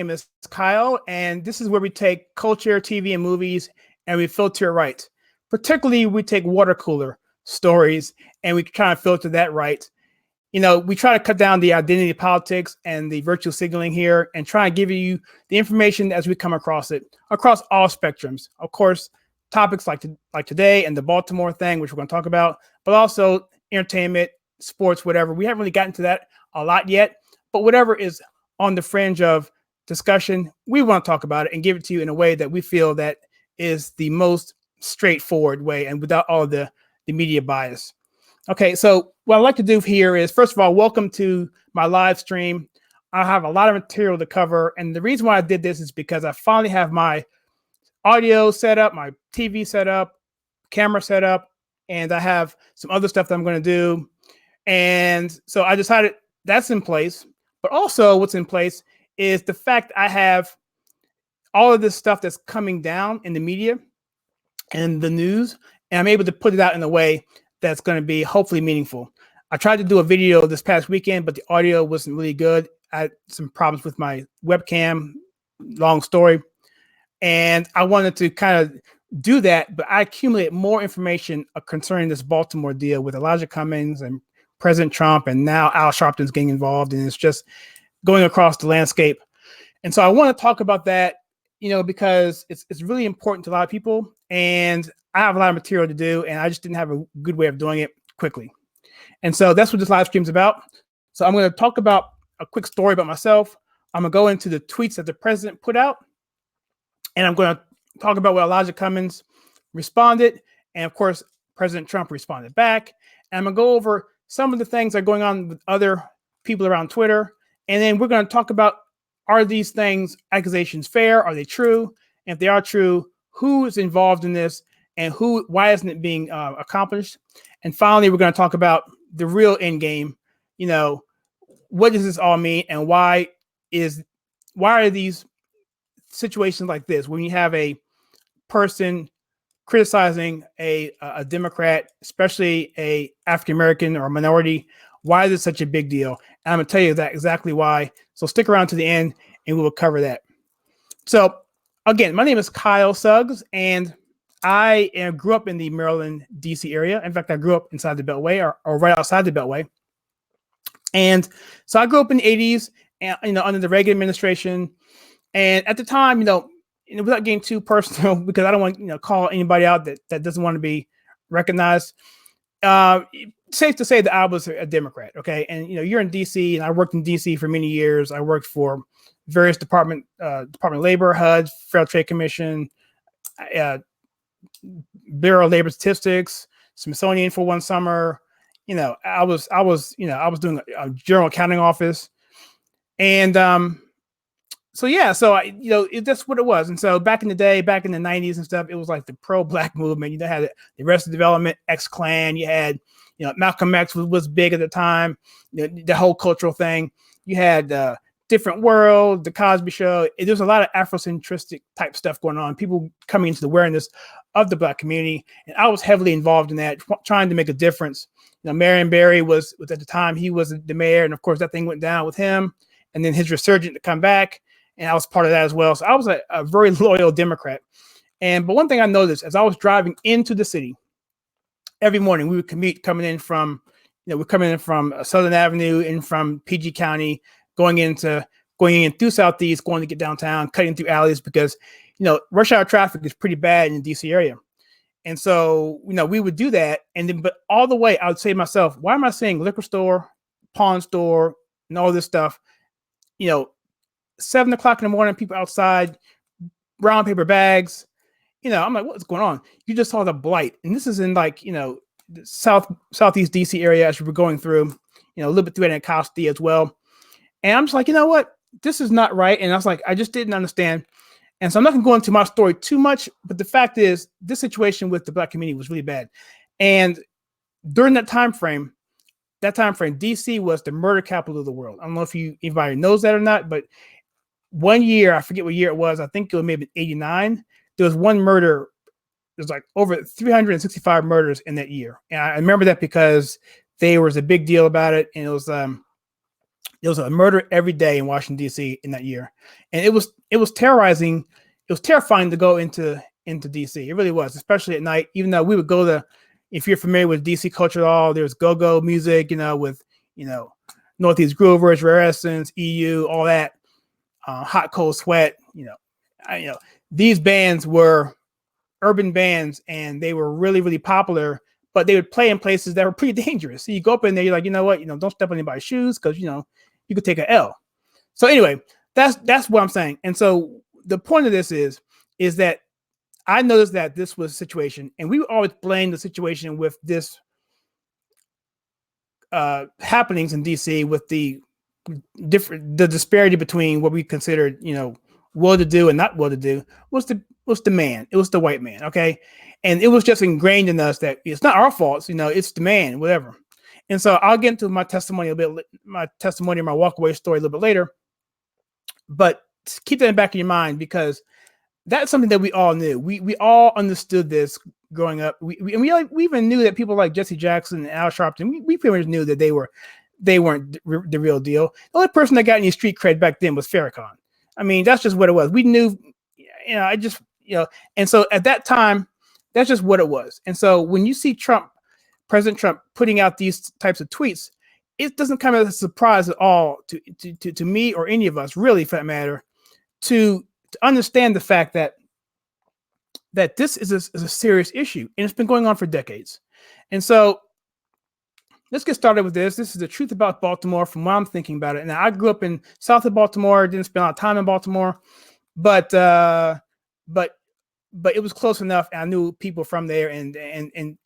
name is Kyle, and this is where we take culture, TV, and movies, and we filter it right. Particularly, we take water cooler stories, and we try to filter that right. We try to cut down the identity politics and the virtue signaling here, and try and give you the information as we come across it, across all spectrums. Of course, topics like today and the Baltimore thing, which we're going to talk about, but also entertainment, sports, whatever. We haven't really gotten to that a lot yet, but whatever is on the fringe of discussion, we want to talk about it and give it to you in a way that we feel that is the most straightforward way and without all of the media bias. Okay, so what I'd like to do here is, first of all, welcome to my live stream. I have a lot of material to cover, and the reason why I did this is because I finally have my audio set up, my TV set up, camera set up, and I have some other stuff that I'm going to do. And so I decided that's in place, but also what's in place is the fact I have all of this stuff that's coming down in the media and the news, and I'm able to put it out in a way that's going to be hopefully meaningful. I tried to do a video this past weekend, but the audio wasn't really good. I had some problems with my webcam, long story. And I wanted to kind of do that, but I accumulated more information concerning this Baltimore deal with Elijah Cummings and President Trump, and now Al Sharpton's getting involved, and it's just going across the landscape. And so I want to talk about that, because it's really important to a lot of people, and I have a lot of material to do, and I just didn't have a good way of doing it quickly. And so that's what this live stream is about. So I'm going to talk about a quick story about myself. I'm going to go into the tweets that the president put out, and I'm going to talk about what Elijah Cummings responded. And of course, President Trump responded back. And I'm going to go over some of the things that are going on with other people around Twitter. And then we're going to talk about, are these accusations fair? Are they true? And if they are true, who is involved in this and why isn't it being accomplished? And finally, we're going to talk about the real end game. What does this all mean? And why are these situations like this, when you have a person criticizing a Democrat, especially a African-American or a minority, why is it such a big deal? And I'm going to tell you that exactly why. So stick around to the end and we will cover that. So again, my name is Kyle Suggs, and I grew up in the Maryland, DC area. In fact, I grew up inside the Beltway or right outside the Beltway. And so I grew up in the 80s and, under the Reagan administration. And at the time, without getting too personal, because I don't want to call anybody out that doesn't want to be recognized. Safe to say that I was a Democrat, okay? And you're in DC, and I worked in DC for many years. I worked for various Department of Labor, HUD, Federal Trade Commission, Bureau of Labor Statistics, Smithsonian for one summer. I was doing a general accounting office, and that's what it was. And so back in the day, back in the 90s and stuff, it was like the pro-black movement. You had the Arrested Development, X-Clan. You had, Malcolm X was big at the time, the whole cultural thing. You had Different World, The Cosby Show. There's a lot of Afrocentristic type stuff going on, people coming into the awareness of the black community. And I was heavily involved in that, trying to make a difference. Marion Barry was at the time, he was the mayor. And of course, that thing went down with him. And then his resurgence to come back. And I was part of that as well. So I was a very loyal Democrat. But one thing I noticed as I was driving into the city, every morning we would commute coming in from Southern Avenue and from PG County, going in through Southeast, going to get downtown, cutting through alleys because, rush hour traffic is pretty bad in the DC area. And so, we would do that. And then, but all the way, I would say to myself, why am I seeing liquor store, pawn store, and all this stuff, 7 o'clock in the morning, people outside, brown paper bags. I'm like, what's going on? You just saw the blight. And this is in the southeast DC area as we were going through, a little bit through Anacostia as well. And I'm just like, what? This is not right. And I was like, I just didn't understand. And so I'm not going to go into my story too much, but the fact is this situation with the black community was really bad. And during that time frame, DC was the murder capital of the world. I don't know if anybody knows that or not, but one year, I forget what year it was. I think it was maybe 89. There was one murder. There's like over 365 murders in that year. And I remember that because there was a big deal about it. And it was There was a murder every day in Washington, D.C. in that year. And it was terrorizing. It was terrifying to go into D.C. It really was, especially at night, even though we would go to, if you're familiar with D.C. culture at all, there's go-go music, with, Northeast Groovers, Rare Essence, EU, all that, Hot Cold Sweat, these bands were urban bands and they were really, really popular, but they would play in places that were pretty dangerous. So you go up in there, you're like, you know what, don't step on anybody's shoes because, you could take an L. So anyway, that's what I'm saying. And so the point of this is that I noticed that this was a situation, and we always blame the situation with this happenings in DC with the disparity between what we considered, well to do and not well to do was the man. It was the white man. Okay. And it was just ingrained in us that it's not our faults, it's the man, whatever. And so I'll get into my testimony my walkaway story a little bit later, but keep that in the back of your mind, because that's something that we all knew. We all understood this growing up. We even knew that people like Jesse Jackson and Al Sharpton, we pretty much knew that they weren't the real deal. The only person that got any street cred back then was Farrakhan. I mean, that's just what it was. We knew, and so at that time, that's just what it was. And so when you see President Trump putting out these types of tweets, it doesn't come as a surprise at all to me or any of us, really, for that matter, to understand the fact that this is a serious issue, and it's been going on for decades. And so let's get started with this. This is the truth about Baltimore from what I'm thinking about it. And I grew up in south of Baltimore, didn't spend a lot of time in Baltimore, but it was close enough. And I knew people from there, and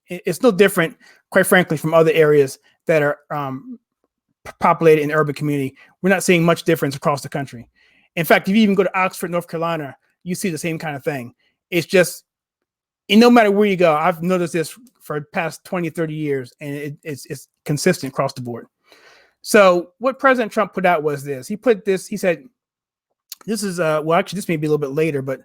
it's no different, quite frankly, from other areas that are populated in the urban community. We're not seeing much difference across the country. In fact, if you even go to Oxford, North Carolina, you see the same kind of thing. It's just, and no matter where you go, I've noticed this for the past 20, 30 years, and it's consistent across the board. So what President Trump put out was this. He said, this is, actually, this may be a little bit later, but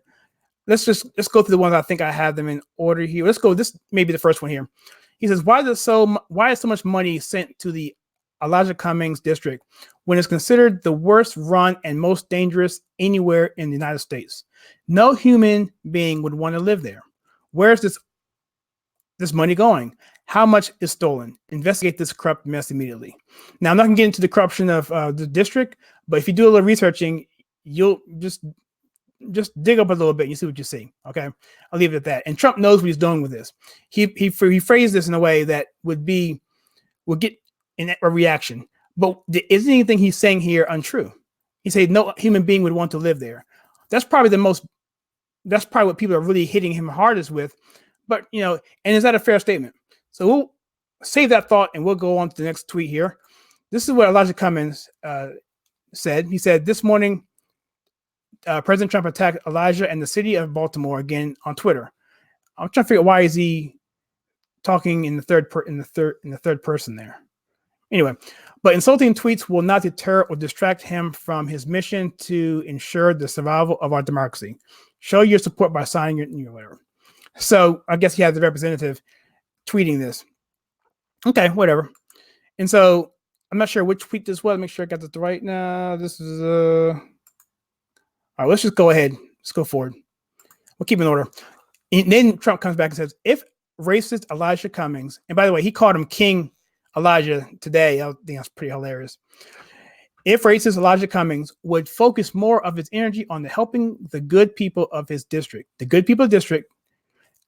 let's go through the ones I think I have them in order here. Let's go, this may be the first one here. He says, why is so much money sent to the Elijah Cummings district when it's considered the worst run and most dangerous anywhere in the United States? No human being would want to live there. Where's this money going? How much is stolen? Investigate this corrupt mess immediately. Now, I'm not going to get into the corruption of the district, but if you do a little researching, you'll just dig up a little bit and you see what you see. Okay, I'll leave it at that. And Trump knows what he's doing with this. He phrased this in a way that would get a reaction. But isn't anything he's saying here untrue? He said no human being would want to live there. That's probably what people are really hitting him hardest with. But, and is that a fair statement? So we'll save that thought and we'll go on to the next tweet here. This is what Elijah Cummings said. He said, this morning, President Trump attacked Elijah and the city of Baltimore again on Twitter. I'm trying to figure out why is he talking in the third person there. Anyway, but insulting tweets will not deter or distract him from his mission to ensure the survival of our democracy. Show your support by signing your whatever. So I guess he has the representative tweeting this. Okay, whatever. And so I'm not sure which tweet this was. Make sure I got this right now. This is all right, let's just go ahead. Let's go forward. We'll keep in order. And then Trump comes back and says, if racist Elijah Cummings, and by the way, he called him King Elijah today. I think that's pretty hilarious. If racist Elijah Cummings would focus more of his energy on helping the good people of his district,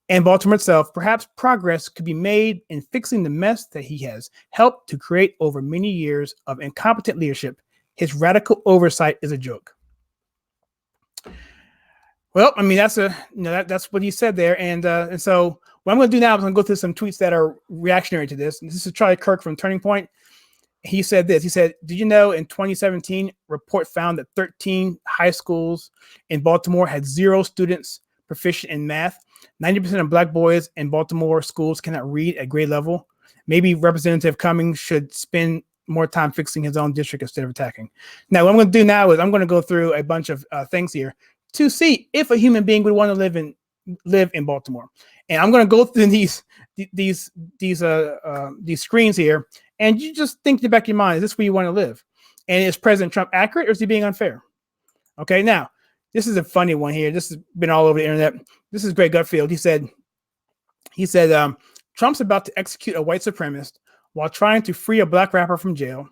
and Baltimore itself, perhaps progress could be made in fixing the mess that he has helped to create over many years of incompetent leadership. His radical oversight is a joke. Well, I mean, that's what he said there. And so what I'm going to do now is I'm going to go through some tweets that are reactionary to this. And this is Charlie Kirk from Turning Point. He said this. He said, did you know in 2017, report found that 13 high schools in Baltimore had 0 students proficient in math. 90% of Black boys in Baltimore schools cannot read at grade level. Maybe Representative Cummings should spend more time fixing his own district instead of attacking. Now, what I'm going to do now is I'm going to go through a bunch of things here to see if a human being would want to live in Baltimore. And I'm going to go through these screens here, and you just think in the back of your mind, is this where you want to live? And is President Trump accurate, or is he being unfair? Okay, now, this is a funny one here. This has been all over the internet. This is Greg Gutfeld. He said, Trump's about to execute a white supremacist while trying to free a black rapper from jail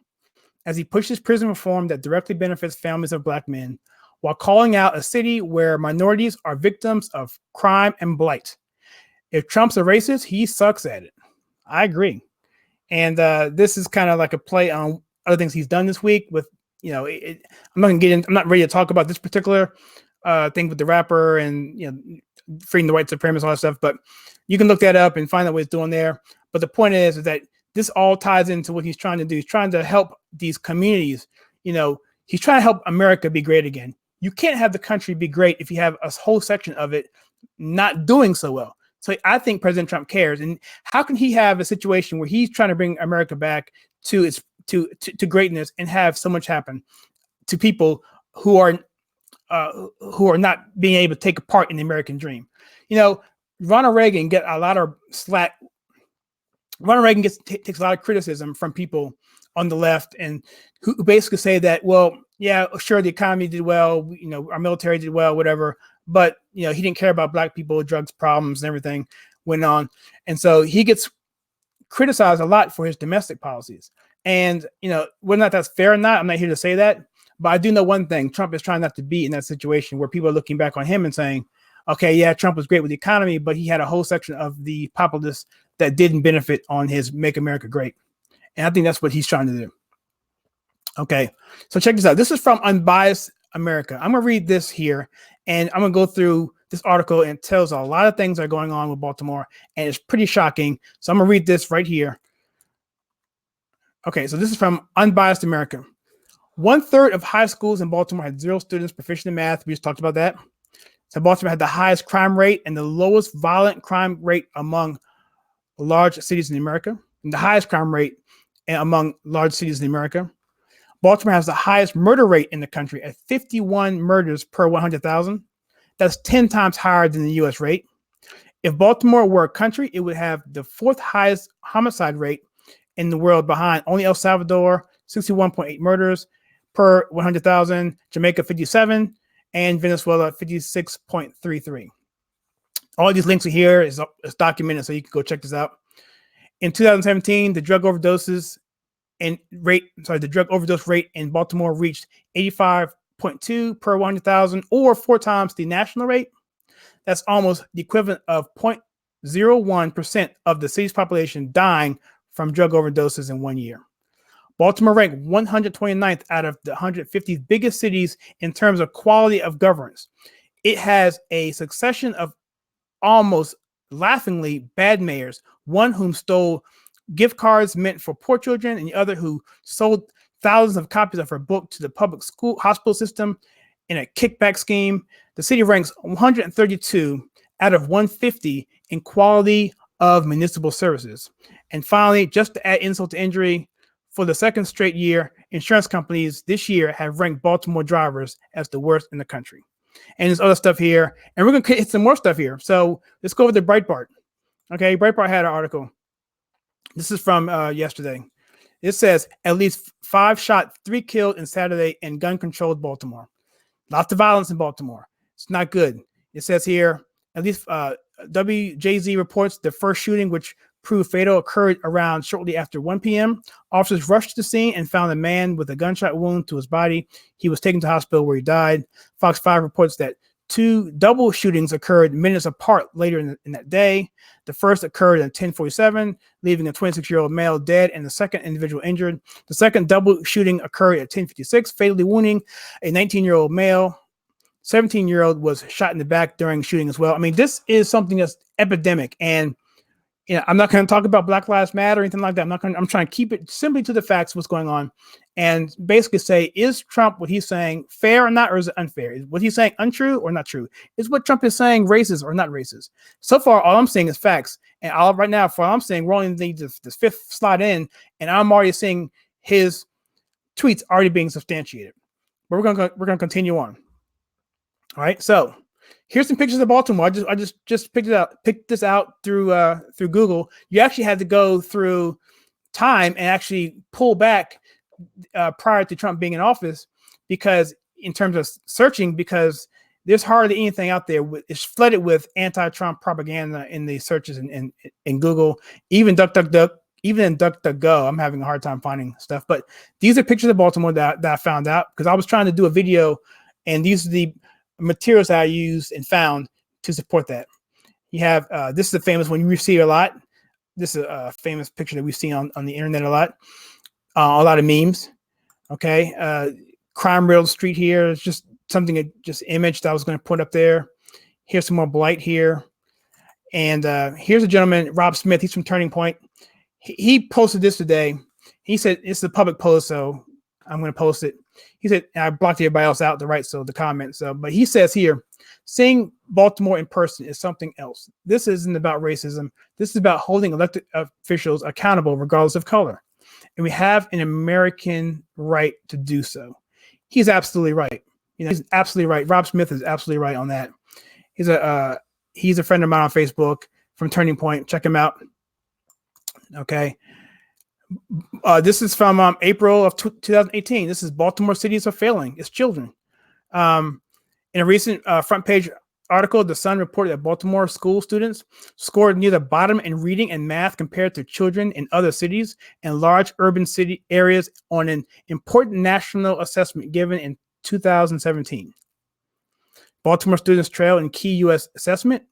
as he pushes prison reform that directly benefits families of black men, while calling out a city where minorities are victims of crime and blight. If Trump's a racist, he sucks at it. I agree. And this is kind of like a play on other things he's done this week with, I'm not going to get in. I'm not ready to talk about this particular thing with the rapper and, freeing the white supremacists, all that stuff, but you can look that up and find out what he's doing there. But the point is that this all ties into what he's trying to do. He's trying to help these communities. He's trying to help America be great again. You can't have the country be great if you have a whole section of it not doing so well. So I think President Trump cares. And how can he have a situation where he's trying to bring America back to its to greatness and have so much happen to people who are not being able to take a part in the American dream? Ronald Reagan get a lot of slack. Ronald Reagan takes a lot of criticism from people on the left, and who basically say that, well, yeah, sure, the economy did well, our military did well, whatever, but he didn't care about black people, drugs problems, and everything went on, and so he gets criticized a lot for his domestic policies. And whether or not that's fair or not, I'm not here to say that, but I do know one thing: Trump is trying not to be in that situation where people are looking back on him and saying, okay, yeah, Trump was great with the economy, but he had a whole section of the populace that didn't benefit on his Make America Great. And I think that's what he's trying to do. Okay, so check this out. This is from Unbiased America. I'm going to read this here, and I'm going to go through this article, and it tells a lot of things that are going on with Baltimore, and it's pretty shocking. So I'm going to read this right here. Okay, so this is from Unbiased America. 1/3 of high schools in Baltimore had 0 students proficient in math. We just talked about that. So Baltimore had the highest crime rate and the lowest violent crime rate among large cities in America, and the highest crime rate among large cities in America. Baltimore has the highest murder rate in the country at 51 murders per 100,000. That's 10 times higher than the U.S. rate. If Baltimore were a country, it would have the 4th highest homicide rate in the world, behind only El Salvador, 61.8 murders per 100,000, Jamaica 57, and Venezuela 56.33. All these links are here. It's documented, so you can go check this out. In 2017, the drug overdose rate in Baltimore reached 85.2 per 100,000, or 4 times the national rate. That's almost the equivalent of 0.01% of the city's population dying from drug overdoses in 1 year. Baltimore ranked 129th out of the 150 biggest cities in terms of quality of governance. It has a succession of almost laughingly bad mayors, one whom stole gift cards meant for poor children, and the other who sold thousands of copies of her book to the public school hospital system in a kickback scheme. The city ranks 132 out of 150 in quality of municipal services. And finally, just to add insult to injury, for the second straight year, insurance companies this year have ranked Baltimore drivers as the worst in the country. And there's other stuff here, and we're going to hit some more stuff here. So let's go over to Breitbart. Okay, Breitbart had an article. This is from yesterday. It says, at least 5 shot, 3 killed in Saturday in gun-controlled Baltimore. Lots of violence in Baltimore. It's not good. It says here, at least WJZ reports the first shooting, which proved fatal, occurred around shortly after 1 p.m. Officers rushed to the scene and found a man with a gunshot wound to his body. He was taken to hospital where he died. Fox 5 reports that 2 double shootings occurred minutes apart later in that day. The first occurred at 10:47, leaving a 26-year-old male dead and the second individual injured. The second double shooting occurred at 10:56, fatally wounding a 19-year-old male. 17-year-old was shot in the back during shooting as well. I mean, this is something that's epidemic, and I'm not going to talk about Black Lives Matter or anything like that. I'm trying to keep it simply to the facts, what's going on, and basically say, is Trump, what he's saying, fair or not, or is it unfair? Is what he's saying untrue or not true? Is what Trump is saying racist or not racist? So far, all I'm saying is facts. And right now, for all I'm saying, we're only this 5th slide in, and I'm already seeing his tweets already being substantiated. But we're gonna continue on. All right, so here's some pictures of Baltimore. I just picked this out through Google. You actually had to go through time and actually pull back prior to Trump being in office, because in terms of searching, because there's hardly anything out there. It's flooded with anti-Trump propaganda in the searches in Google, even DuckDuckDuck, even in DuckDuckGo. I'm having a hard time finding stuff. But these are pictures of Baltimore that I found out because I was trying to do a video, and these are the materials that I used and found to support that. You have this is a famous one you see a lot. This is a famous picture that we've seen on the internet a lot of memes. Okay, Crime Rail Street here is just something, just image that I was going to put up there. Here's some more blight here. And here's a gentleman, Rob Smith. He's from Turning Point. He posted this today. He said, it's a public post, so I'm going to post it. He said, I blocked everybody else out to write, so the comments. But he says here, seeing Baltimore in person is something else. This isn't about racism. This is about holding elected officials accountable regardless of color. And we have an American right to do so. He's absolutely right. He's absolutely right. Rob Smith is absolutely right on that. He's a friend of mine on Facebook from Turning Point. Check him out. Okay. This is from April of 2018. This is Baltimore cities are failing its children. In a recent front page article, The Sun reported that Baltimore school students scored near the bottom in reading and math compared to children in other cities and large urban city areas on an important national assessment given in 2017. Baltimore students trail in key U.S. assessment,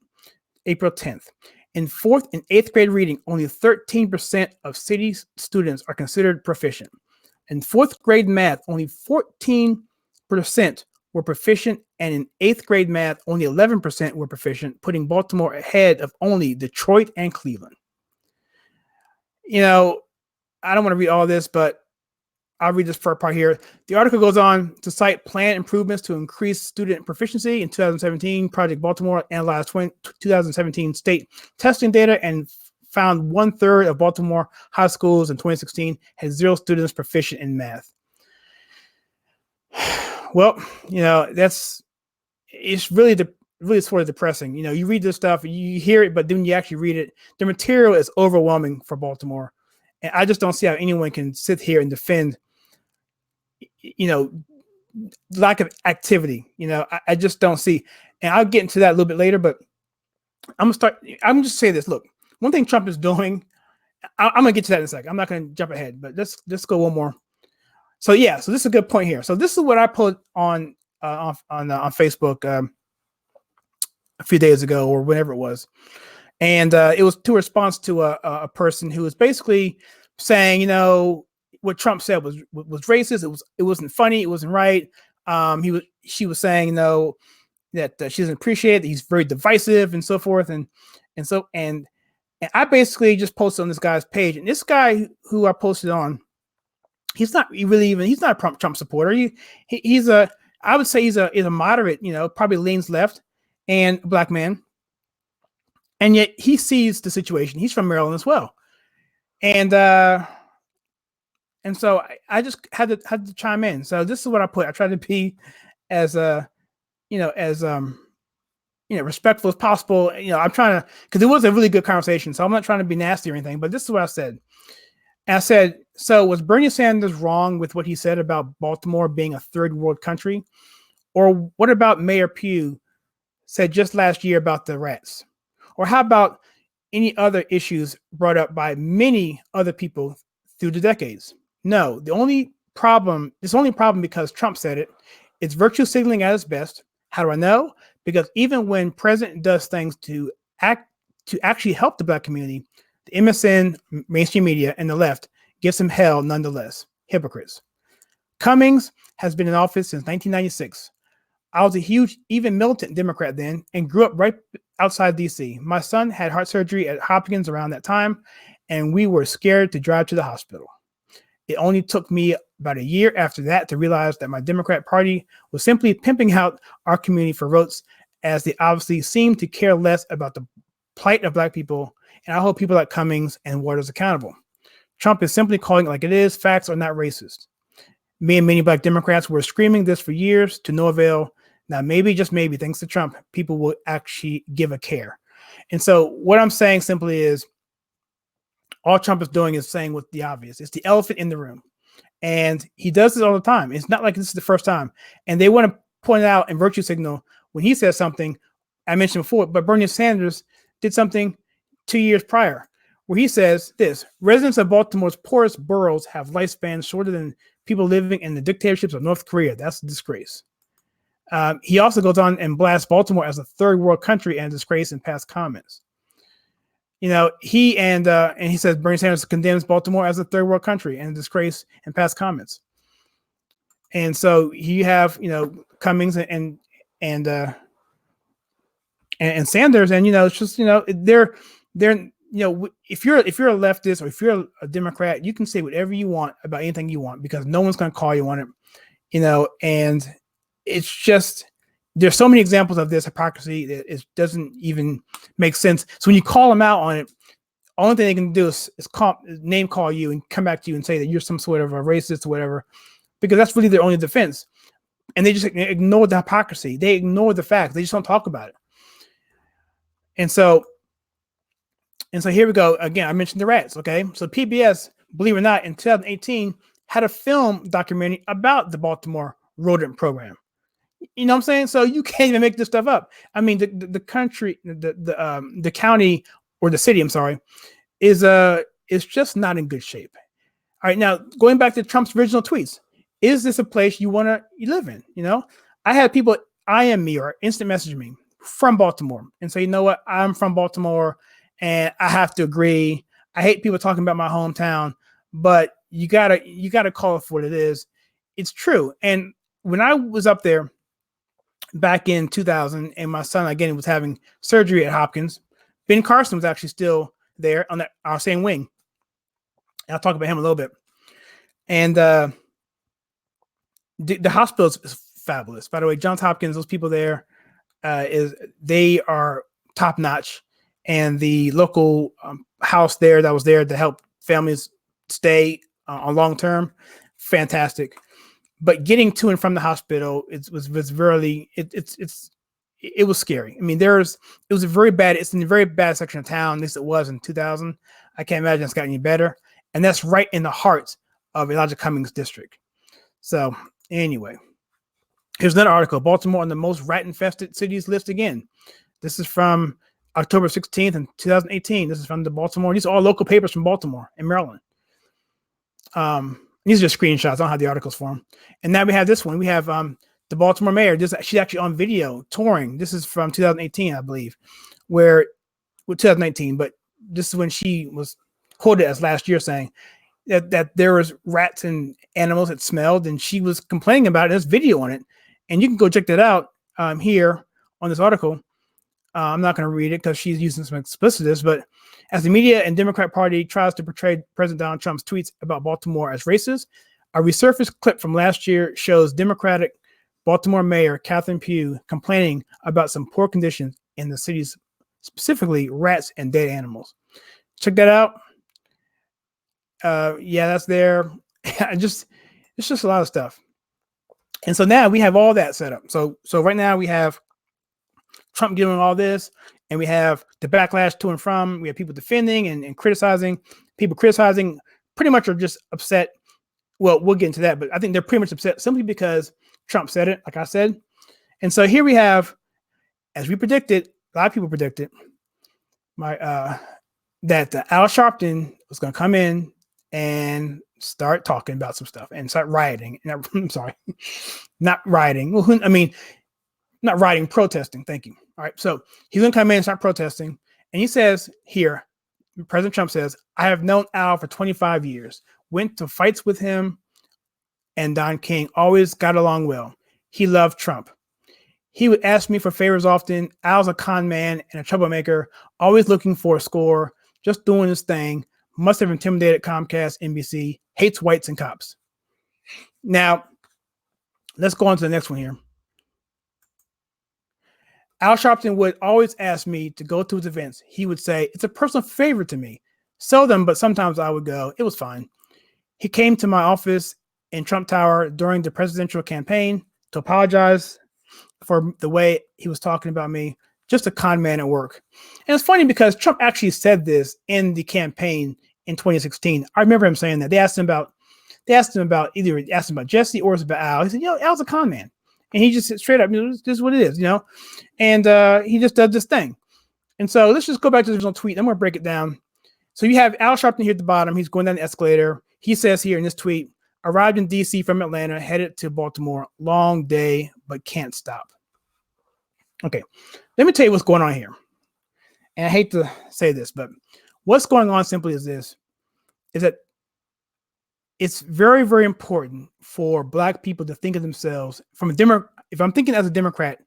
April 10th. In 4th and 8th grade reading, only 13% of city students are considered proficient. In 4th grade math, only 14% were proficient, and in 8th grade math, only 11% were proficient, putting Baltimore ahead of only Detroit and Cleveland. I don't want to read all this, but I'll read this first part here. The article goes on to cite planned improvements to increase student proficiency. In 2017, Project Baltimore analyzed 2017 state testing data and found 1/3 of Baltimore high schools in 2016 had 0 students proficient in math. Well, it's really sort of depressing. You read this stuff, you hear it, but then you actually read it. The material is overwhelming for Baltimore. And I just don't see how anyone can sit here and defend lack of activity. I just don't see, and I'll get into that a little bit later, but I'm just say this. Look, one thing Trump is doing, I'm gonna get to that in a second. I'm not gonna jump ahead, but let's go one more. So this is a good point here. So this is what I put on Facebook a few days ago or whenever it was, and it was to response to a person who was basically saying, what Trump said was racist. It wasn't funny. It wasn't right. She was saying, that she doesn't appreciate that he's very divisive and so forth. And I basically just posted on this guy's page, and this guy who I posted on, he's not a Trump supporter. I would say he's a moderate, probably leans left, and a black man. And yet he sees the situation. He's from Maryland as well. And so I just had to chime in. So this is what I put. I tried to be as respectful as possible. I'm trying to, because it was a really good conversation. So I'm not trying to be nasty or anything, but this is what I said. And I said, so was Bernie Sanders wrong with what he said about Baltimore being a third world country? Or what about Mayor Pugh said just last year about the rats? Or how about any other issues brought up by many other people through the decades? No, it's only problem because Trump said it. It's virtue signaling at its best. How do I know? Because even when president does things to actually help the black community, the MSN, mainstream media, and the left gives him hell nonetheless. Hypocrites. Cummings has been in office since 1996. I was a huge, even militant Democrat then, and grew up right outside DC. My son had heart surgery at Hopkins around that time, and we were scared to drive to the hospital. It only took me about a year after that to realize that my Democrat Party was simply pimping out our community for votes, as they obviously seem to care less about the plight of black people, and I hold people like Cummings and Waters accountable. Trump is simply calling it like it is. Facts are not racist. Me and many black Democrats were screaming this for years to no avail. Now, maybe, just maybe, thanks to Trump, people will actually give a care. And so what I'm saying simply is, all Trump is doing is saying what the obvious. It's the elephant in the room. And he does this all the time. It's not like this is the first time. And they want to point out and virtue signal when he says something I mentioned before, but Bernie Sanders did something 2 years prior where he says this: residents of Baltimore's poorest boroughs have lifespans shorter than people living in the dictatorships of North Korea. That's a disgrace. He also goes on and blasts Baltimore as a third world country and a disgrace in past comments. You know, he says Bernie Sanders condemns Baltimore as a third world country and a disgrace in past comments. And so you have, you know, Cummings and Sanders, and you know, it's just, you know, they're you know, if you're a leftist or if you're a Democrat, you can say whatever you want about anything you want because no one's going to call you on it, you know. And it's just, there's so many examples of this hypocrisy that it doesn't even make sense. So when you call them out on it, only thing they can do is name call you and come back to you and say that you're some sort of a racist or whatever, because that's really their only defense. And they just ignore the hypocrisy. They ignore the facts. They just don't talk about it. And so here we go. Again, I mentioned the rats. Okay. So PBS, believe it or not, in 2018 had a film documentary about the Baltimore rodent program. You know what I'm saying? So you can't even make this stuff up. I mean, the country, the county or the city, I'm sorry, is just not in good shape. All right. Now, going back to Trump's original tweets, is this a place you want to live in? You know, I had people IM me or instant message me from Baltimore and say, you know what, I'm from Baltimore and I have to agree. I hate people talking about my hometown, but you gotta call it for what it is. It's true. And when I was up there back in 2000 and my son again was having surgery at Hopkins, Ben Carson was actually still there on our same wing. And I'll talk about him a little bit. And the hospital is fabulous. By the way, Johns Hopkins, those people there, they are top notch. And the local house there that was there to help families stay on long term, fantastic. But getting to and from the hospital, it was scary. I mean, it's in a very bad section of town. At least it was in 2000. I can't imagine it's gotten any better. And that's right in the heart of Elijah Cummings' district. So anyway, here's another article: Baltimore on the most rat-infested cities list again. This is from October 16th in 2018. This is from the Baltimore. These are all local papers from Baltimore and Maryland. These are just screenshots. I don't have the articles for them. And now we have this one. We have the Baltimore mayor. She's actually on video touring. This is from 2018, I believe, 2019. But this is when she was quoted as last year saying that there was rats and animals that smelled, and she was complaining about it. There's video on it, and you can go check that out here on this article. I'm not going to read it because she's using some explicitness, but as the media and Democrat Party tries to portray President Donald Trump's tweets about Baltimore as racist, a resurfaced clip from last year shows Democratic Baltimore Mayor Catherine Pugh complaining about some poor conditions in the city's, specifically rats and dead animals. Check that out. Yeah, that's there. It's just a lot of stuff. And so now we have all that set up. So right now we have Trump doing all this, and we have the backlash to and from. We have people defending and criticizing. People criticizing pretty much are just upset. Well, we'll get into that, but I think they're pretty much upset simply because Trump said it, like I said. And so here we have, as we predicted, a lot of people predicted, that Al Sharpton was going to come in and start talking about some stuff and start rioting. I'm sorry, not rioting. Well, I mean, not rioting, protesting. Thank you. All right. So he's going to come in and start protesting. And he says here, President Trump says, I have known Al for 25 years, went to fights with him and Don King, always got along well. He loved Trump. He would ask me for favors often. Al's a con man and a troublemaker, always looking for a score, just doing his thing. Must have intimidated Comcast, NBC, hates whites and cops. Now, let's go on to the next one here. Al Sharpton would always ask me to go to his events. He would say, it's a personal favor to me. Seldom, but sometimes I would go. It was fine. He came to my office in Trump Tower during the presidential campaign to apologize for the way he was talking about me. Just a con man at work. And it's funny because Trump actually said this in the campaign in 2016. I remember him saying that. They asked him about They asked him about Jesse or it's about Al. He said, Al's a con man. And he just said straight up, this is what it is, and he just does this thing. And so let's just go back to the original tweet. I'm going to break it down. So you have Al Sharpton here at the bottom. He's going down the escalator. He says here in this tweet, arrived in D.C. from Atlanta, headed to Baltimore. Long day, but can't stop. Okay, let me tell you what's going on here. And I hate to say this, but what's going on simply is this, is that it's very, very important for Black people to think of themselves from if I'm thinking as a Democrat,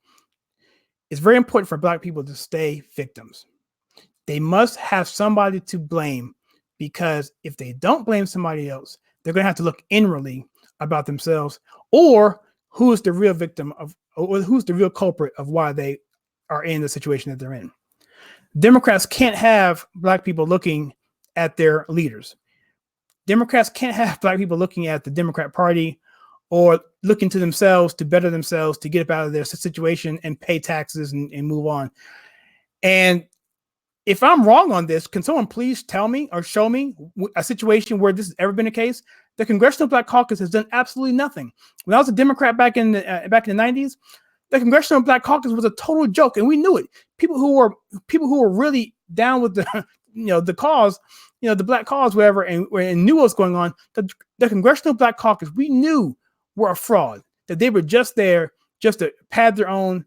it's very important for Black people to stay victims. They must have somebody to blame, because if they don't blame somebody else, they're going to have to look inwardly about themselves, or who is the real victim of, or who's the real culprit of why they are in the situation that they're in. Democrats can't have Black people looking at their leaders. Democrats can't have Black people looking at the Democrat Party or looking to themselves to better themselves, to get up out of their situation and pay taxes and move on. And if I'm wrong on this, can someone please tell me or show me a situation where this has ever been the case? The Congressional Black Caucus has done absolutely nothing. When I was a Democrat back in the 90s, the Congressional Black Caucus was a total joke, and we knew it. People who were really down with the the cause, the Black cause, whatever, and knew what was going on. The Congressional Black Caucus, we knew, were a fraud. That they were just there just to pad their own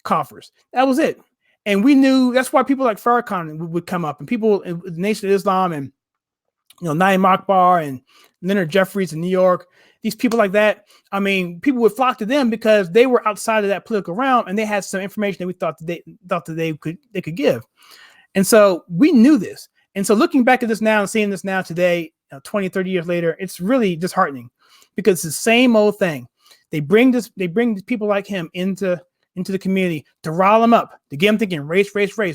coffers. That was it. And we knew that's why people like Farrakhan would come up, and people in the Nation of Islam, and Naim Akbar and Leonard Jeffries in New York. These people like that. I mean, people would flock to them because they were outside of that political realm, and they had some information that we thought that they could give. And so we knew this. And so looking back at this now and seeing this now today, 20, 30 years later, it's really disheartening, because it's the same old thing. They bring people like him into the community to rile them up, to get them thinking race.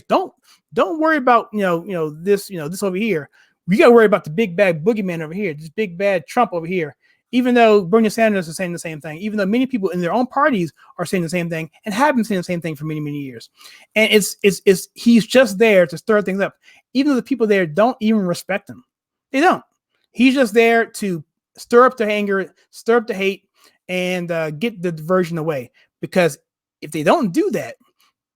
Don't worry about this over here. We got to worry about the big bad boogeyman over here, this big bad Trump over here. Even though Bernie Sanders is saying the same thing, even though many people in their own parties are saying the same thing and have been saying the same thing for many, many years. And he's just there to stir things up. Even though the people there don't even respect him. They don't. He's just there to stir up the anger, stir up the hate, and get the diversion away. Because if they don't do that,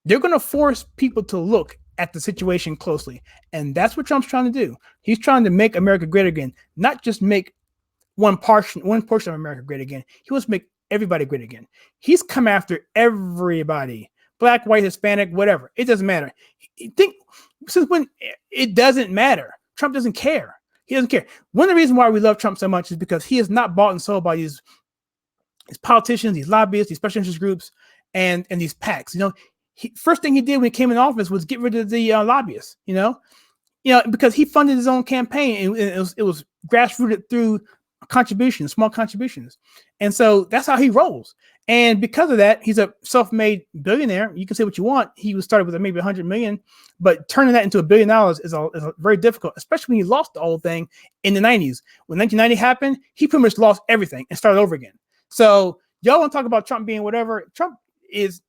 they're going to force people to look at the situation closely. And that's what Trump's trying to do. He's trying to make America great again, not just make one portion of America great again. He wants to make everybody great again. He's come after everybody, Black, white, Hispanic, whatever. It doesn't matter. Since when it doesn't matter. Trump doesn't care. He doesn't care. One of the reasons why we love Trump so much is because he is not bought and sold by these politicians, these lobbyists, these special interest groups, and these PACs. First thing he did when he came in office was get rid of the lobbyists. Because he funded his own campaign, and it was grassrooted through contributions, small contributions. And so that's how he rolls. And because of that, he's a self-made billionaire. You can say what you want. He was started with maybe 100 million, but turning that into $1 billion is very difficult, especially when he lost the whole thing in the 90s. When 1990 happened, he pretty much lost everything and started over again. So y'all want to talk about Trump being whatever. Trump is,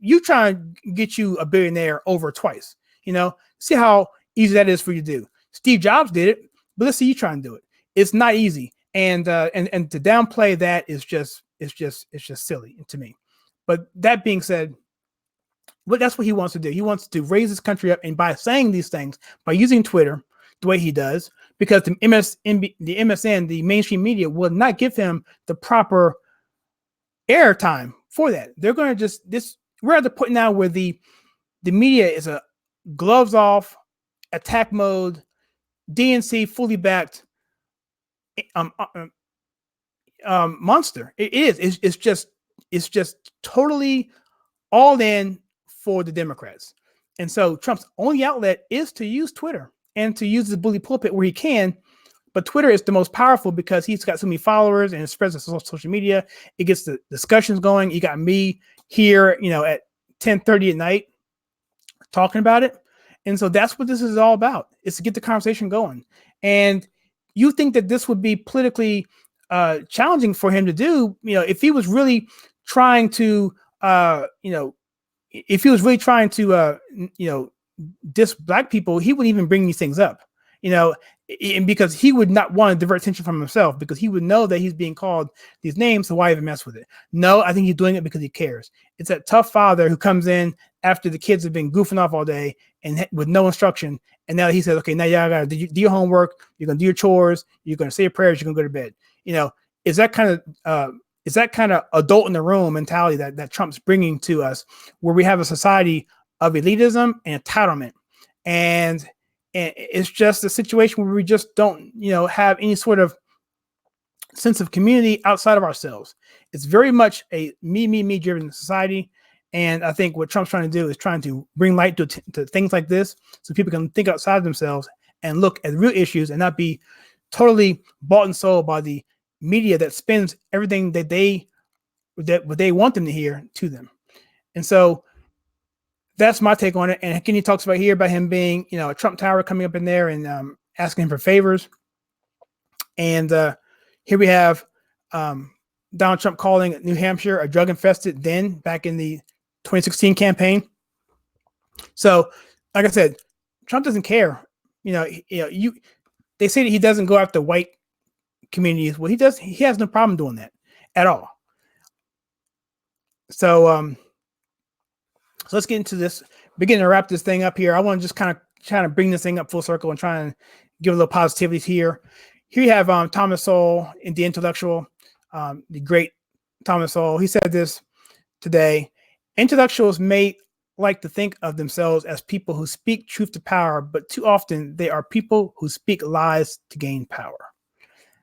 you trying to get you a billionaire over twice, see how easy that is for you to do. Steve Jobs did it, but let's see you try and do it. It's not easy. And to downplay that is just silly to me. But that being said, that's what he wants to do. He wants to raise his country up, and by saying these things, by using Twitter the way he does, because the MSN, the mainstream media, will not give him the proper airtime for that. They're going to we're at the point now where the media is a gloves off, attack mode, DNC fully backed monster. It is. It's just totally all in for the Democrats. And so Trump's only outlet is to use Twitter and to use the bully pulpit where he can. But Twitter is the most powerful because he's got so many followers and it spreads on social media. It gets the discussions going. You got me here, at 10:30 at night talking about it. And so that's what this is all about. It's to get the conversation going. And you think that this would be politically challenging for him to do, if he was really trying to, diss Black people, he wouldn't even bring these things up. And because he would not want to divert attention from himself, because he would know that he's being called these names, so why even mess with it? No, I think he's doing it because he cares. It's that tough father who comes in after the kids have been goofing off all day and with no instruction, and now he says, okay, now y'all gotta do your homework, you're gonna do your chores, you're gonna say your prayers, you're gonna go to bed. Is that kind of adult in the room mentality that Trump's bringing to us, where we have a society of elitism and entitlement, and it's just a situation where we just don't, have any sort of sense of community outside of ourselves. It's very much a me driven society. And I think what Trump's trying to do is trying to bring light to things like this, so people can think outside of themselves and look at real issues and not be totally bought and sold by the media that spins everything that they want them to hear to them. And so that's my take on it. And Kenny talks about here about him being, a Trump Tower coming up in there and asking him for favors. And here we have Donald Trump calling New Hampshire a drug-infested den back in the 2016 campaign. So, like I said, Trump doesn't care. They say that he doesn't go after white communities. Well, he does. He has no problem doing that at all. So, so let's get into this. Begin to wrap this thing up here. I want to just kind of bring this thing up full circle and try and give a little positivity here. Here you have Thomas Sowell, in The Intellectual, the great Thomas Sowell. He said this today: intellectuals may like to think of themselves as people who speak truth to power, but too often they are people who speak lies to gain power.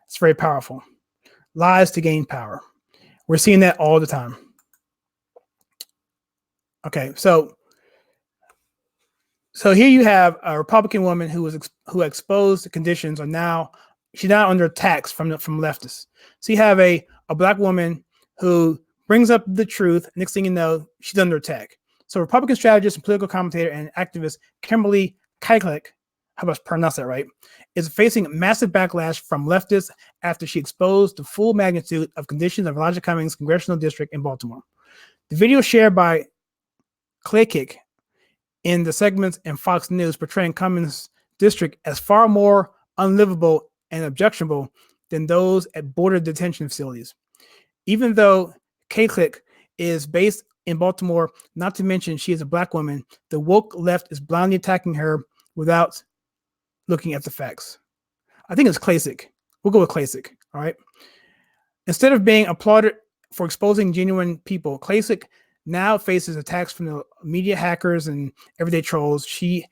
It's very powerful. Lies to gain power. We're seeing that all the time. Okay, so here you have a Republican woman who exposed the conditions she's now under attacks from leftists. So you have a black woman who brings up the truth. Next thing you know, she's under attack. So Republican strategist and political commentator and activist Kimberly Chi, how about I pronounce that right, is facing massive backlash from leftists after she exposed the full magnitude of conditions of Elijah Cummings' congressional district in Baltimore. The video shared by Klekick in the segments in Fox News portraying Cummings' district as far more unlivable and objectionable than those at border detention facilities. Even though Klekick is based in Baltimore, not to mention she is a black woman, the woke left is blindly attacking her without looking at the facts. I think it's Klekick. We'll go with Klekick. All right. Instead of being applauded for exposing genuine people, Klekick now faces attacks from the media hackers and everyday trolls. She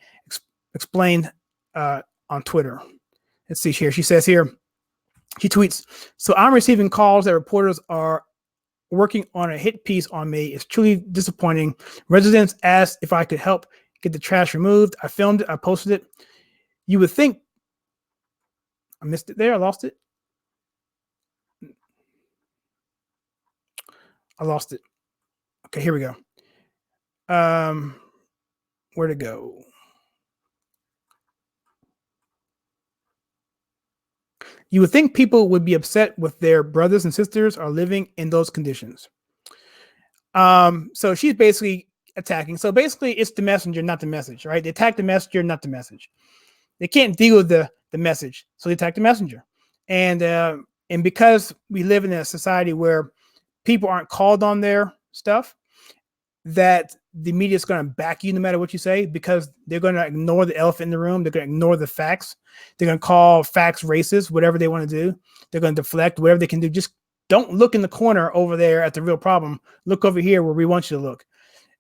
explained on Twitter. Let's see here. She says here, she tweets, "So I'm receiving calls that reporters are working on a hit piece on me. It's truly disappointing. Residents asked if I could help get the trash removed. I filmed it. I posted it. You would think," I missed it there. I lost it. Okay, here we go. Where'd it go? You would think people would be upset with their brothers and sisters are living in those conditions. So she's basically attacking. So basically it's the messenger, not the message, right? They attack the messenger, not the message. They can't deal with the message, so they attack the messenger. And because we live in a society where people aren't called on their stuff, that the media is going to back you no matter what you say, because they're going to ignore the elephant in the room. They're going to ignore the facts. They're going to call facts racist, whatever they want to do. They're going to deflect, whatever they can do. Just don't look in the corner over there at the real problem. Look over here where we want you to look.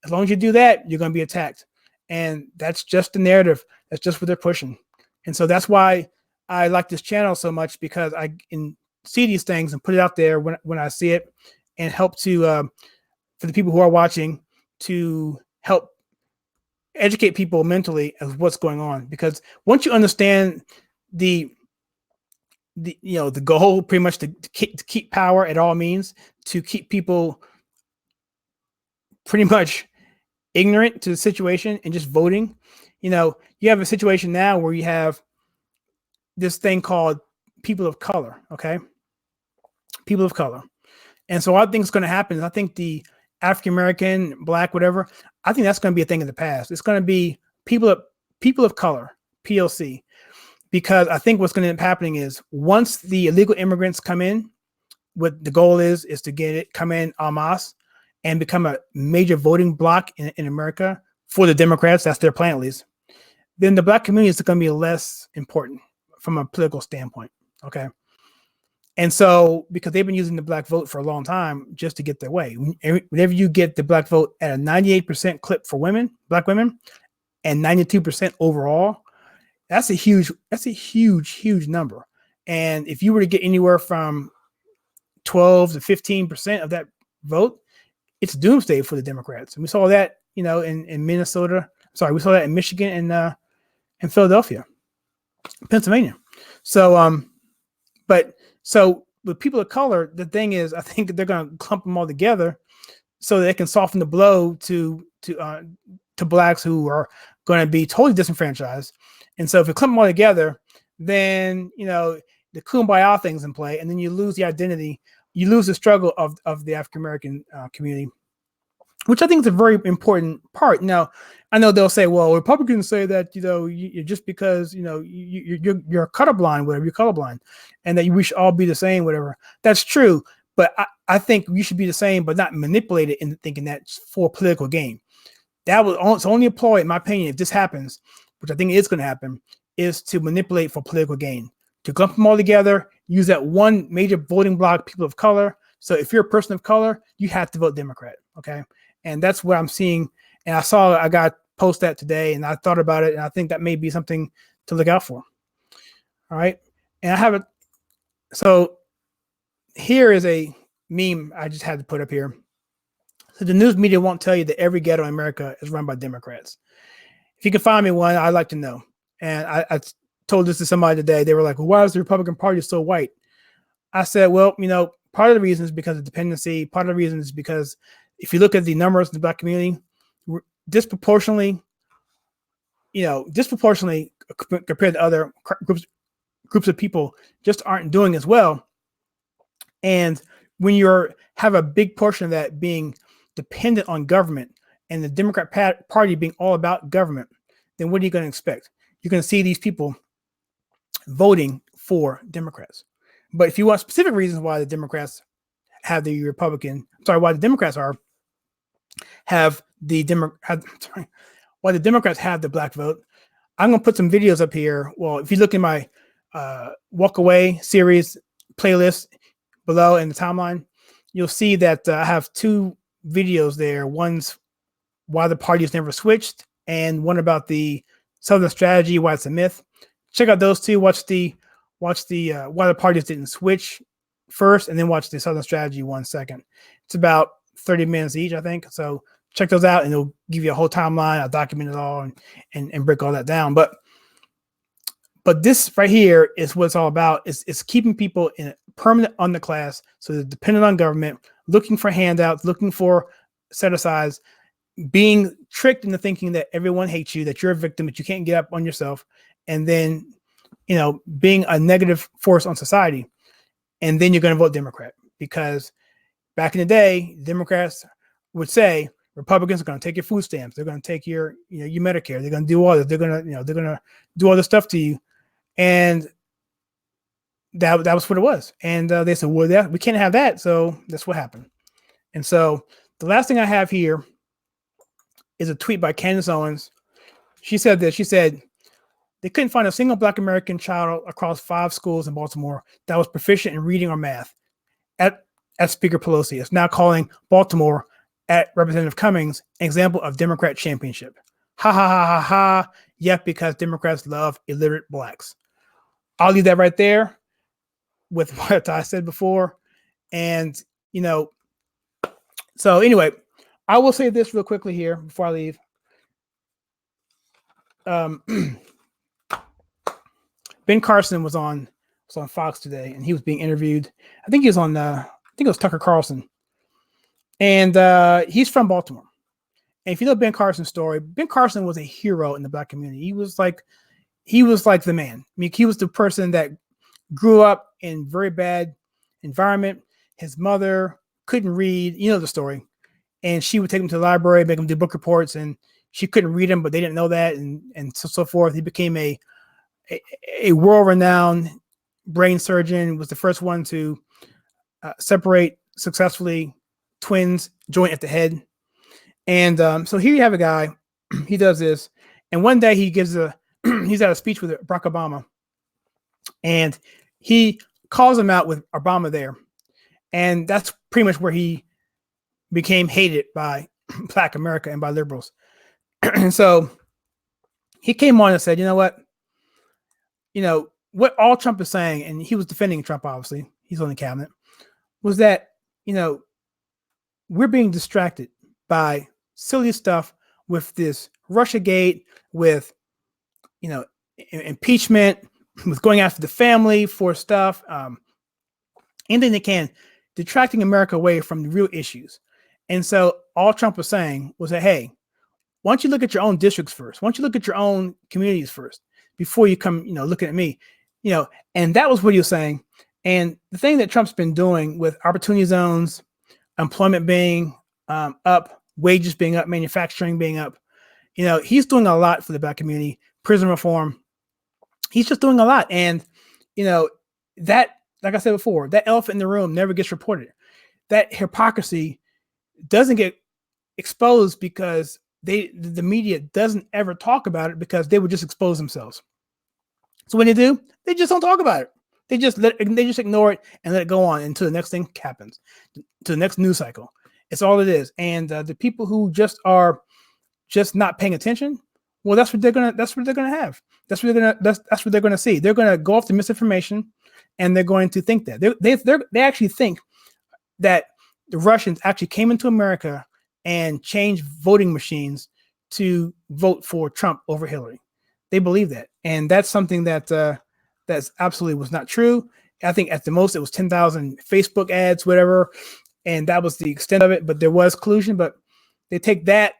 As long as you do that, you're going to be attacked. And that's just the narrative. That's just what they're pushing. And so that's why I like this channel so much, because I can see these things and put it out there when I see it, and help to, for the people who are watching, to help educate people mentally of what's going on. Because once you understand the goal, pretty much to keep power at all means, to keep people pretty much ignorant to the situation and just voting. You have a situation now where you have this thing called people of color. Okay. People of color. And so what I think is going to happen is, I think the African-American, black, whatever, I think that's going to be a thing of the past. It's going to be people of color, PLC, because I think what's going to end up happening is once the illegal immigrants come in, what the goal is to come in en masse and become a major voting bloc in America for the Democrats. That's their plan, at least. Then the Black community is going to be less important from a political standpoint. Okay. And so, because they've been using the Black vote for a long time just to get their way, whenever you get the Black vote at a 98% clip for women, Black women, and 92% overall, that's a huge number. And if you were to get anywhere from 12 to 15% of that vote, it's doomsday for the Democrats. And we saw that, in Minnesota. Sorry, we saw that in Michigan and Philadelphia, Pennsylvania. So, so with people of color, the thing is, I think they're going to clump them all together so that they can soften the blow to Blacks who are going to be totally disenfranchised. And so if you clump them all together, then, the kumbaya thing's in play, and then you lose the identity, you lose the struggle of the African-American community, which I think is a very important part. Now, I know they'll say, well, Republicans say that, you just because, you're colorblind, whatever, you're colorblind, and that we should all be the same, whatever. That's true. But I think we should be the same, but not manipulated into thinking that's for political gain. That was only a ploy, in my opinion, if this happens, which I think is going to happen, is to manipulate for political gain, to clump them all together, use that one major voting bloc, people of color. So if you're a person of color, you have to vote Democrat. Okay. And that's what I'm seeing. And I got post that today, and I thought about it, and I think that may be something to look out for. All right. And I have it. So here is a meme I just had to put up here. So the news media won't tell you that every ghetto in America is run by Democrats. If you can find me one, I'd like to know. And I told this to somebody today. They were like, well, why is the Republican Party so white? I said, well, part of the reason is because of dependency. Part of the reason is because if you look at the numbers in the Black community, disproportionately compared to other groups of people, just aren't doing as well. And when you have a big portion of that being dependent on government and the Democrat Party being all about government, then what are you going to expect? You're going to see these people voting for Democrats. But if you want specific reasons why the Democrats why the Democrats why the Democrats have the Black vote, I'm going to put some videos up here. Well, if you look in my Walkaway series playlist below in the timeline, you'll see that I have two videos there. One's why the party has never switched, and one about the Southern strategy, why it's a myth. Check out those two. Watch the why the parties didn't switch first, and then watch the Southern strategy one second. It's about 30 minutes each, I think. So check those out, and it'll give you a whole timeline. I'll document it all and break all that down. But this right here is what it's all about. It's keeping people in a permanent underclass, so they're dependent on government, looking for handouts, looking for set-asides, being tricked into thinking that everyone hates you, that you're a victim, that you can't get up on yourself, and then, being a negative force on society. And then you're going to vote Democrat, because back in the day, Democrats would say Republicans are going to take your food stamps. They're going to take your Medicare. They're going to do all this. They're going to do all this stuff to you. And that was what it was. And they said, well, we can't have that. So that's what happened. And so the last thing I have here is a tweet by Candace Owens. She said they couldn't find a single Black American child across 5 schools in Baltimore that was proficient in reading or math. At Speaker Pelosi is now calling Baltimore, at Representative Cummings, an example of Democrat championship. Ha ha ha ha ha. Yep, because Democrats love illiterate Blacks. I'll leave that right there with what I said before. And, so anyway, I will say this real quickly here before I leave. Ben Carson was on Fox today, and he was being interviewed. I think he was on, I think it was Tucker Carlson. And he's from Baltimore. And if you know Ben Carson's story, Ben Carson was a hero in the Black community. He was like the man. I mean, he was the person that grew up in very bad environment. His mother couldn't read, the story. And she would take him to the library, make him do book reports, and she couldn't read them, but they didn't know that, and so forth. He became a a world-renowned brain surgeon, was the first one to separate successfully twins joint at the head. And so here you have a guy, he does this, and one day he gives he's at a speech with Barack Obama, and he calls him out with Obama there. And that's pretty much where he became hated by Black America and by liberals. And so he came on and said, you know what all Trump is saying, and he was defending Trump, obviously, he's on the cabinet, was that, we're being distracted by silly stuff with this Russiagate, with, impeachment, with going after the family for stuff, anything they can, detracting America away from the real issues. And so all Trump was saying was that, hey, why don't you look at your own districts first? Why don't you look at your own communities first before you come, looking at me, and that was what he was saying. And the thing that Trump's been doing with opportunity zones, employment being up, wages being up, manufacturing being up, he's doing a lot for the Black community, prison reform. He's just doing a lot. And, that, like I said before, that elephant in the room never gets reported. That hypocrisy doesn't get exposed because the media doesn't ever talk about it, because they would just expose themselves. So when they do, they just don't talk about it. They just ignore it and let it go on until the next thing happens, to the next news cycle. It's all it is. And the people who just are just not paying attention, well, that's what they're gonna have. That's what they're gonna see. They're gonna go off the misinformation, and they're going to think that they actually think that the Russians actually came into America and changed voting machines to vote for Trump over Hillary. They believe that, and that's something that that's absolutely was not true. I think at the most it was 10,000 Facebook ads, whatever, and that was the extent of it. But there was collusion. But they take that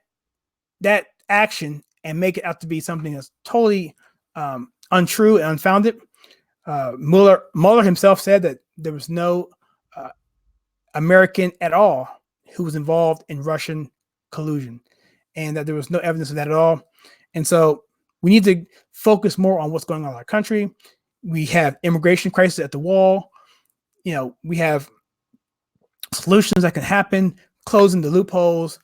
action and make it out to be something that's totally untrue and unfounded. Mueller himself said that there was no American at all who was involved in Russian collusion, and that there was no evidence of that at all. And so we need to focus more on what's going on in our country. We have immigration crisis at the wall. We have solutions that can happen, closing the loopholes,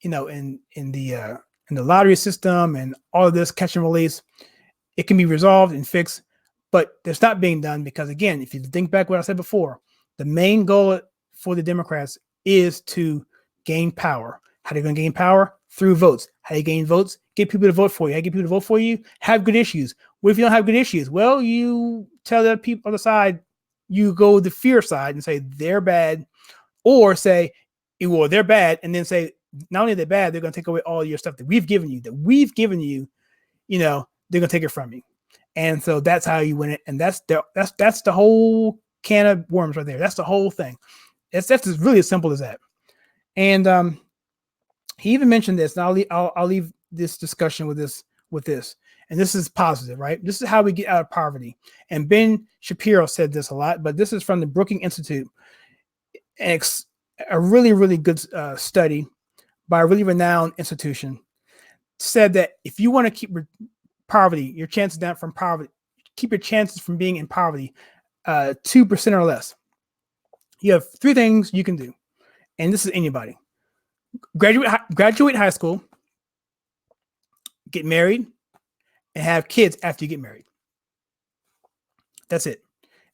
in the lottery system and all of this catch and release. It can be resolved and fixed, but it's not being done because, again, if you think back what I said before, the main goal for the Democrats is to gain power. How are they going to gain power? Through votes. How do you gain votes? Get people to vote for you. How do you get people to vote for you? Have good issues. What if you don't have good issues? Well, you tell the people on the side, you go the fear side and say they're bad, or say, well, they're bad, and then say, not only are they bad, they're going to take away all your stuff that we've given you, they're going to take it from you. And so that's how you win it. And that's the whole can of worms right there. That's the whole thing. That's really as simple as that. And he even mentioned this, and I'll leave this discussion with this. And this is positive, right? This is how we get out of poverty. And Ben Shapiro said this a lot, but this is from the Brookings Institute. A really, really good study by a really renowned institution said that if you want to keep poverty, your chances down from poverty, keep your chances from being in poverty 2% or less, you have 3 things you can do. And this is anybody. Graduate high school, get married, and have kids after you get married. That's it.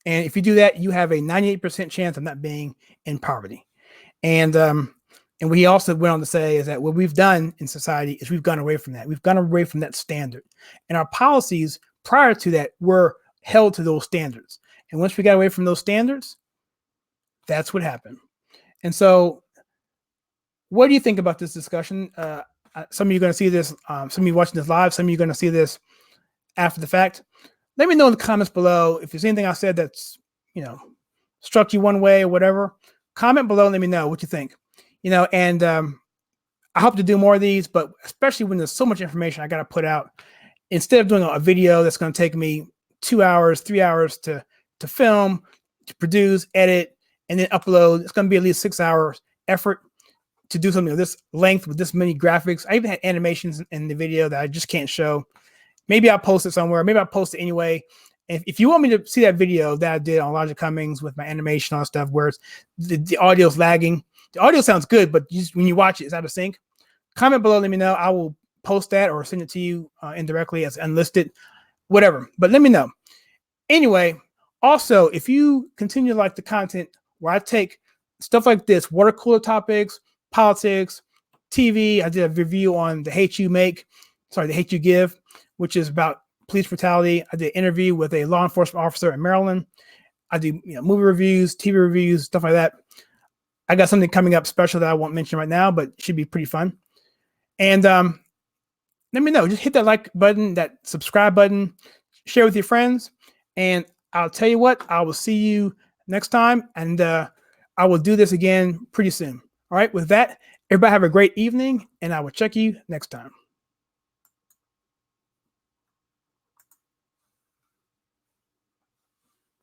And if you do that, you have a 98% chance of not being in poverty. And what he also went on to say is that what we've done in society is we've gone away from that. We've gone away from that standard. And our policies prior to that were held to those standards. And once we got away from those standards, that's what happened. And so what do you think about this discussion? Some of you are going to see this, some of you watching this live, some of you are going to see this after the fact. Let me know in the comments below if there's anything I said that's, struck you one way or whatever. Comment below and let me know what you think. And I hope to do more of these, but especially when there's so much information I got to put out, instead of doing a video that's going to take me 2 hours, 3 hours to film, to produce, edit, and then upload, it's going to be at least 6 hours effort to do something of this length with this many graphics. I even had animations in the video that I just can't show. Maybe I'll post it somewhere. Maybe I'll post it anyway. If you want me to see that video that I did on Elijah Cummings with my animation and all that stuff, where the audio's lagging, the audio sounds good, but when you watch it, it's out of sync. Comment below, let me know. I will post that or send it to you indirectly as unlisted, whatever. But let me know. Anyway, also, if you continue to like the content where I take stuff like this, water cooler topics, politics, TV. I did a review on The Hate You Give, which is about police brutality. I did an interview with a law enforcement officer in Maryland. I do movie reviews, TV reviews, stuff like that. I got something coming up special that I won't mention right now, but should be pretty fun. And let me know. Just hit that like button, that subscribe button, share with your friends. And I'll tell you what, I will see you next time. And I will do this again pretty soon. All right. With that, everybody have a great evening, and I will check you next time.